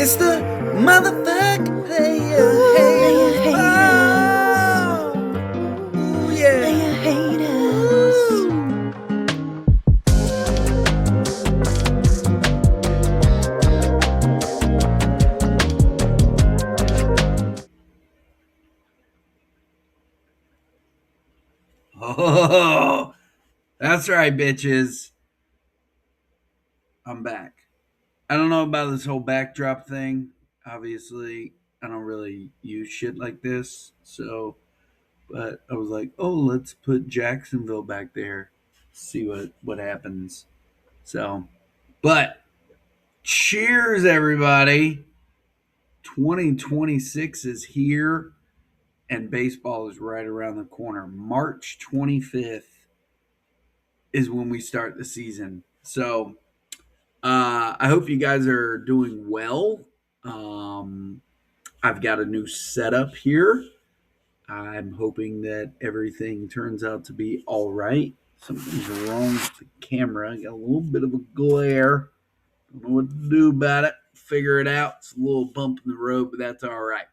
It's the motherfucking player Player haters. haters. Ooh, yeah. Player haters. Oh, that's right, bitches. I'm back. I don't know about this whole backdrop thing. Obviously, I don't really use shit like this. But I was like, oh, let's put Jacksonville back there, see what happens. So, but cheers, everybody. 2026 is here, and baseball is right around the corner. March 25th is when we start the season. So, I hope you guys are doing well. Um, I've got a new setup here. I'm hoping that everything turns out to be all right. Something's wrong with the camera. I got a little bit of a glare. Don't know what to do about it. Figure it out. It's a little bump in the road, but that's all right.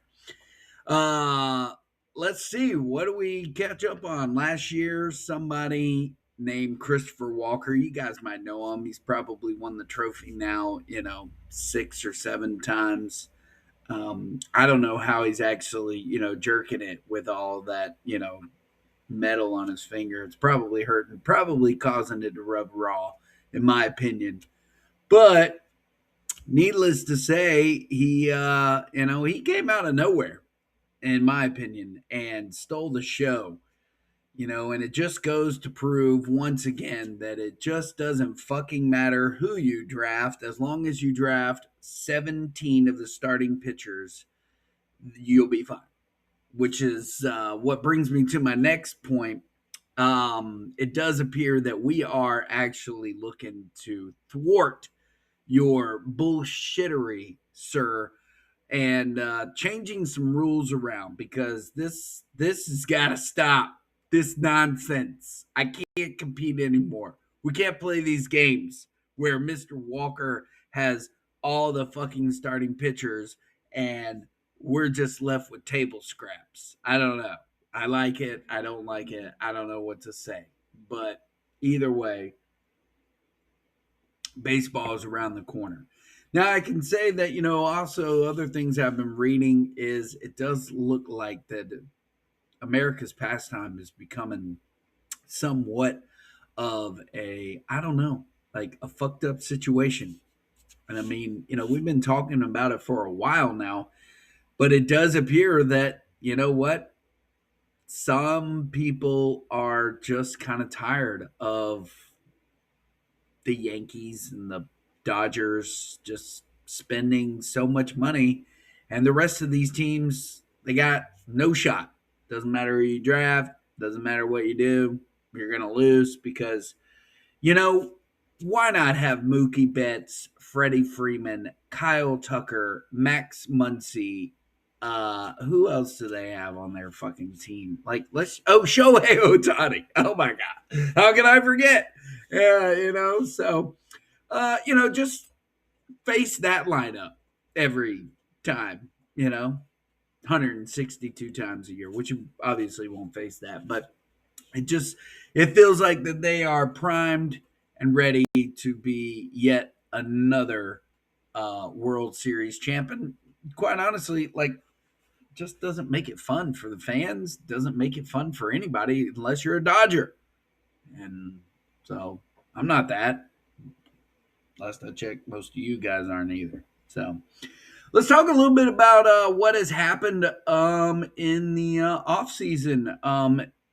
Uh, let's see. What do we catch up on? Last year, somebody named Christopher Walker. You guys might know him. He's probably won the trophy now, 6 or 7 times. I don't know how he's actually, jerking it with all that, metal on his finger. It's probably hurting, probably causing it to rub raw, in my opinion. But needless to say, he came out of nowhere, in my opinion, and stole the show. And it just goes to prove once again that it just doesn't fucking matter who you draft. As long as you draft 17 of the starting pitchers, you'll be fine. Which is what brings me to my next point. It does appear that we are actually looking to thwart your bullshittery, sir, and changing some rules around because this has got to stop. This nonsense. I can't compete anymore. We can't play these games where Mr. Walker has all the fucking starting pitchers and we're just left with table scraps. I don't know. I like it. I don't like it. I don't know what to say. But either way, baseball is around the corner. Now I can say that also other things I've been reading is it does look like that America's pastime is becoming somewhat of a I don't know like a fucked up situation. And I mean we've been talking about it for a while now, but it does appear that what some people are just kind of tired of the Yankees and the Dodgers just spending so much money, and the rest of these teams they got no shot. Doesn't matter who you draft, doesn't matter what you do, you're gonna lose because you know why not have Mookie Betts, Freddie Freeman, Kyle Tucker, Max Muncy? Who else do they have on their fucking team? Like, Shohei Ohtani. Oh my god, how can I forget? Yeah, so just face that lineup every time, 162 times a year, which you obviously won't face that, but it feels like that they are primed and ready to be yet another World Series champion. Quite honestly, like just doesn't make it fun for the fans, doesn't make it fun for anybody unless you're a Dodger. And so I'm not that. Last I checked, most of you guys aren't either. So let's talk a little bit about what has happened in the off season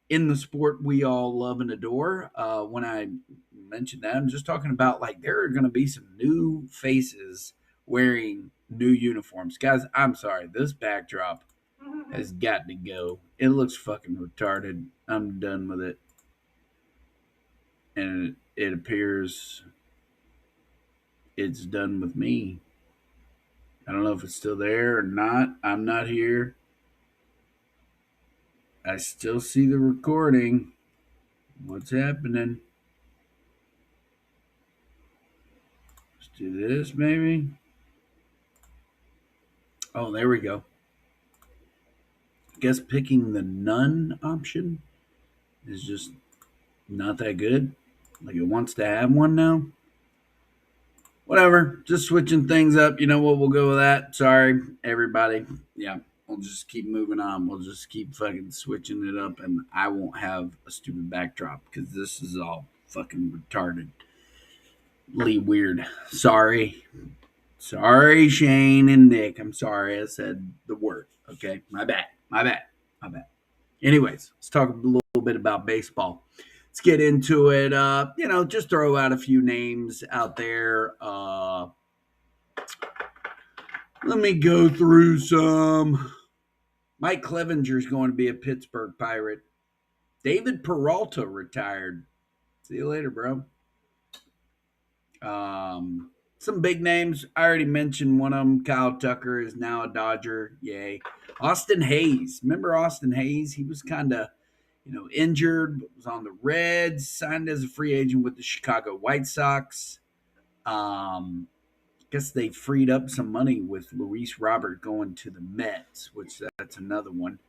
in the sport we all love and adore. When I mentioned that, I'm just talking about like there are going to be some new faces wearing new uniforms. Guys, I'm sorry, this backdrop has got to go. It looks fucking retarded. I'm done with it. And it appears it's done with me. I don't know if it's still there or not. I'm not here. I still see the recording. What's happening? Let's do this, maybe. Oh, there we go. Guess picking the none option is just not that good. Like it wants to have one now. Whatever. Just switching things up. You know what? We'll go with that. Sorry, everybody. Yeah. We'll just keep moving on. We'll just keep fucking switching it up, and I won't have a stupid backdrop because this is all fucking retardedly weird. Sorry. Sorry, Shane and Nick. I'm sorry I said the word. Okay. My bad. My bad. My bad. Anyways, let's talk a little bit about baseball. Let's get into it. Just throw out a few names out there. Let me go through some. Mike Clevenger is going to be a Pittsburgh Pirate. David Peralta retired. See you later, bro. Some big names. I already mentioned one of them. Kyle Tucker is now a Dodger. Yay. Austin Hayes. Remember Austin Hayes? He was kind of injured, but was on the Reds, signed as a free agent with the Chicago White Sox. Guess they freed up some money with Luis Robert going to the Mets, which that's another one.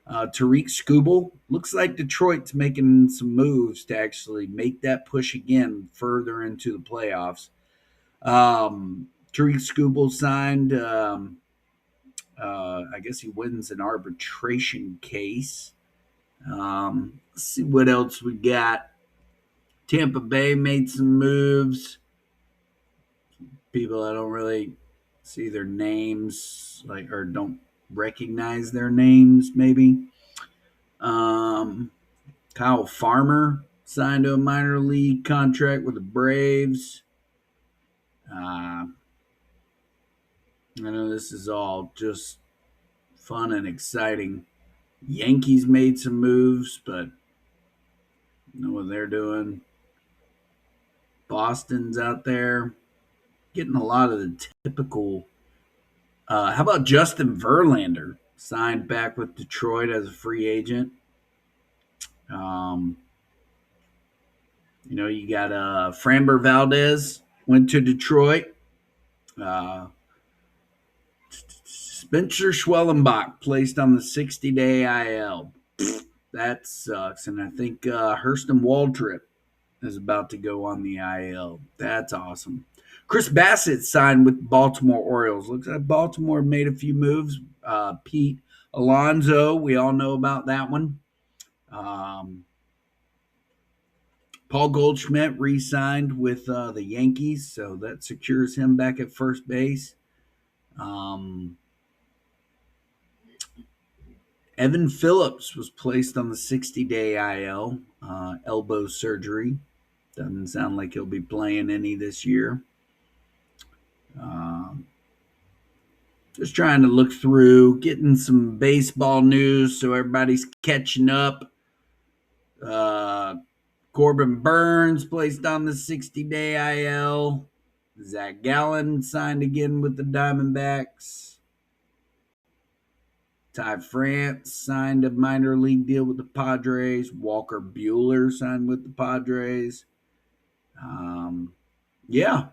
Tariq Skubal looks like Detroit's making some moves to actually make that push again further into the playoffs. Tariq Skubal signed. I guess he wins an arbitration case. Let's see what else we got. Tampa Bay made some moves. People I don't really see their names, like, or don't recognize their names, maybe. Um, Kyle Farmer signed to a minor league contract with the Braves. I know this is all just fun and exciting. Yankees made some moves, but know what they're doing. Boston's out there getting a lot of the typical. How about Justin Verlander signed back with Detroit as a free agent? Um, you got Framber Valdez went to Detroit. Uh, Spencer Schwellenbach placed on the 60-day IL. That sucks. And I think Hurston Waldrip is about to go on the IL. That's awesome. Chris Bassett signed with Baltimore Orioles. Looks like Baltimore made a few moves. Pete Alonso, we all know about that one. Paul Goldschmidt re-signed with the Yankees, so that secures him back at first base. Evan Phillips was placed on the 60-day IL, elbow surgery. Doesn't sound like he'll be playing any this year. Just trying to look through, getting some baseball news so everybody's catching up. Corbin Burns placed on the 60-day IL. Zach Gallen signed again with the Diamondbacks. Ty France signed a minor league deal with the Padres. Walker Buehler signed with the Padres. Yeah,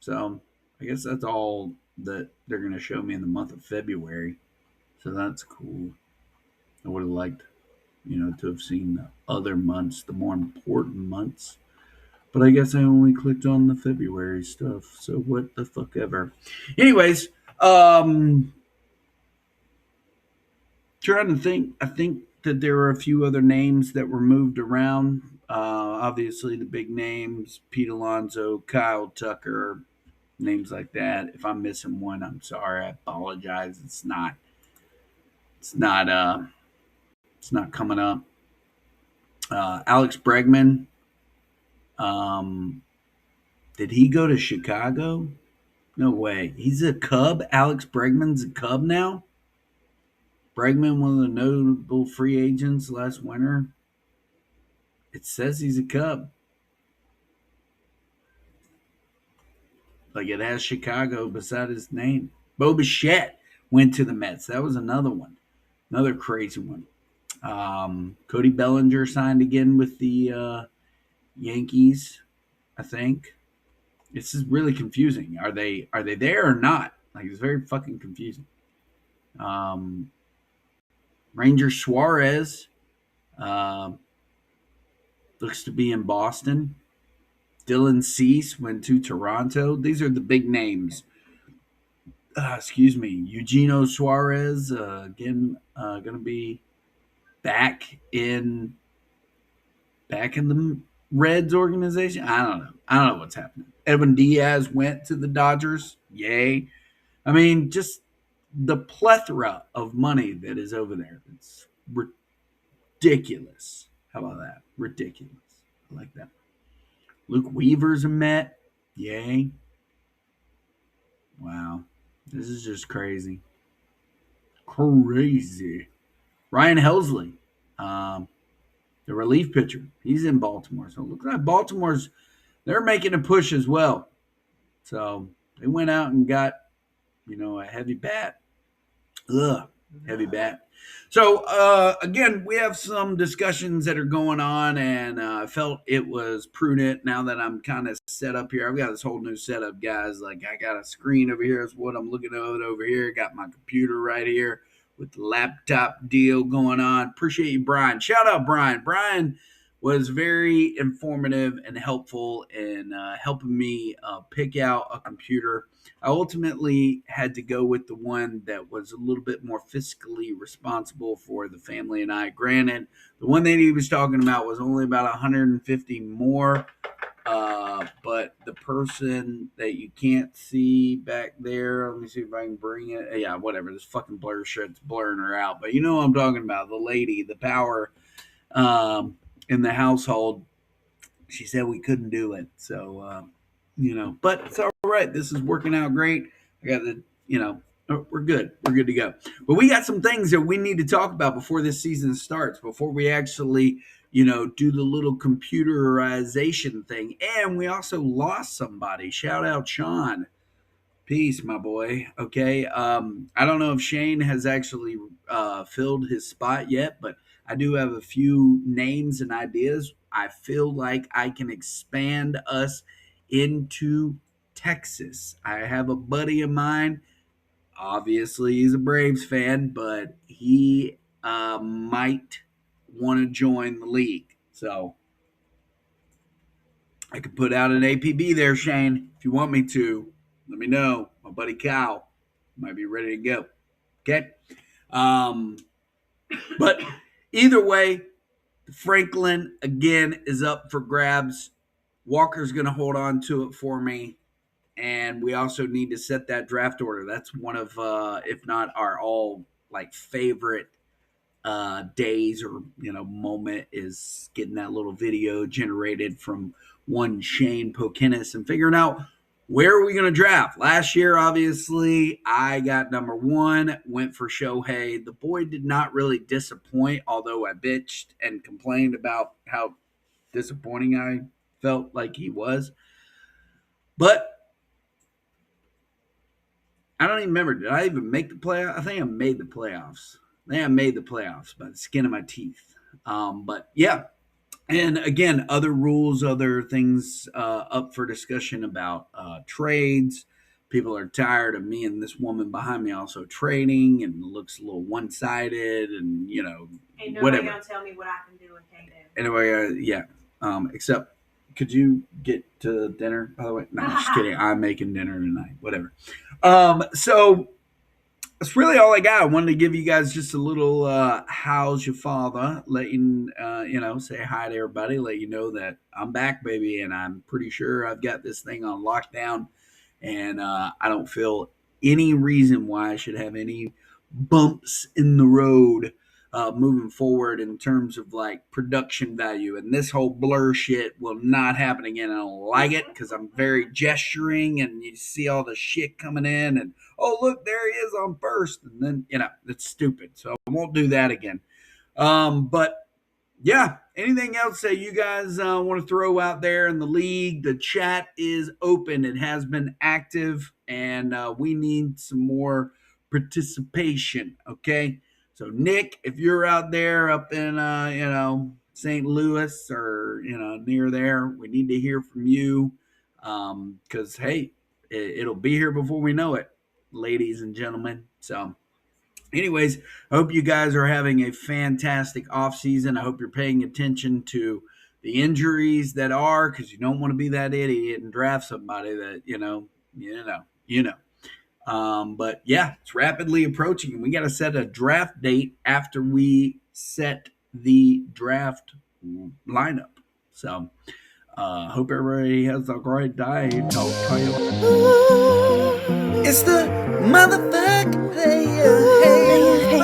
so I guess that's all that they're going to show me in the month of February. So that's cool. I would have liked, to have seen the other months, the more important months. But I guess I only clicked on the February stuff. So what the fuck ever. Anyways, trying to think. I think that there were a few other names that were moved around. Obviously, the big names: Pete Alonso, Kyle Tucker, names like that. If I'm missing one, I'm sorry. I apologize. It's not. It's not. It's not coming up. Alex Bregman. Did he go to Chicago? No way. He's a Cub. Alex Bregman's a Cub now. Bregman, one of the notable free agents last winter. It says he's a Cub. Like it has Chicago beside his name. Bo Bichette went to the Mets. That was another one. Another crazy one. Cody Bellinger signed again with the Yankees, I think. This is really confusing. Are they there or not? Like it's very fucking confusing. Um, Ranger Suarez uh, looks to be in Boston. Dylan Cease went to Toronto. These are the big names. Excuse me. Eugenio Suarez, again, going to be back in the Reds organization. I don't know. I don't know what's happening. Edwin Diaz went to the Dodgers. Yay. I mean, just the plethora of money that is over there. It's ridiculous. How about that? Ridiculous. I like that. Luke Weaver's a Met. Yay. Wow. This is just crazy. Crazy. Ryan Helsley, um, the relief pitcher, he's in Baltimore. So it looks like Baltimore's they're making a push as well. So they went out and got a heavy bat. Ugh, heavy bat. So again, we have some discussions that are going on, and I felt it was prudent. Now that I'm kind of set up here, I've got this whole new setup, guys. Like I got a screen over here. Is what I'm looking at over here. Got my computer right here with the laptop deal going on. Appreciate you, Brian. Shout out, Brian. Brian was very informative and helpful in helping me pick out a computer. I ultimately had to go with the one that was a little bit more fiscally responsible for the family and I. Granted, the one that he was talking about was only about 150 more, but the person that you can't see back there, let me see if I can bring it. Yeah, whatever. This fucking blur shit's blurring her out, but you know what I'm talking about. The lady, the power in the household, she said we couldn't do it. So, but it's all right. This is working out great. I got we're good. We're good to go. But we got some things that we need to talk about before this season starts, before we actually, do the little computerization thing. And we also lost somebody. Shout out Sean. Peace, my boy. Okay. I don't know if Shane has actually filled his spot yet, but I do have a few names and ideas. I feel like I can expand us into Texas. I have a buddy of mine. Obviously, he's a Braves fan, but he might want to join the league. So I could put out an APB there, Shane. If you want me to, let me know. My buddy Kyle might be ready to go. Okay. Um, but either way, Franklin again is up for grabs. Walker's going to hold on to it for me. And we also need to set that draft order. That's one of, if not our all like favorite days or moment is getting that little video generated from one Shane Pokinnis and figuring out where are we going to draft. Last year, obviously, I got number one, went for Shohei. The boy did not really disappoint, although I bitched and complained about how disappointing I felt like he was. But I don't even remember. Did I even make the playoffs? I think I made the playoffs. I think I made the playoffs by the skin of my teeth. But yeah, and again, other rules, other things up for discussion about trades. People are tired of me and this woman behind me also trading, and it looks a little one-sided, and Ain't nobody whatever. gonna tell me what I can do and can't do. Anyway, yeah. Except, could you get to dinner? By the way, no, I'm just kidding. I'm making dinner tonight. Whatever. So that's really all I got. I wanted to give you guys just a little how's your father, let you say hi to everybody, let you know that I'm back, baby, and I'm pretty sure I've got this thing on lockdown, and I don't feel any reason why I should have any bumps in the road moving forward in terms of like production value. And this whole blur shit will not happen again. I don't like it because I'm very gesturing, and you see all the shit coming in, and oh look, there he is on first, and then it's stupid. So I won't do that again. But yeah, anything else that you guys want to throw out there in the league? The chat is open. It has been active, and we need some more participation. Okay, so Nick, if you're out there up in St. Louis or near there, we need to hear from you because hey, it'll be here before we know it, ladies and gentlemen. So Anyways, I hope you guys are having a fantastic off season. I hope you're paying attention to the injuries that are, because you don't want to be that idiot and draft somebody that you know. But yeah, it's rapidly approaching, and we got to set a draft date after we set the draft lineup. So, hope everybody has a great day. Talk to you. It's the motherfucking player. Hey,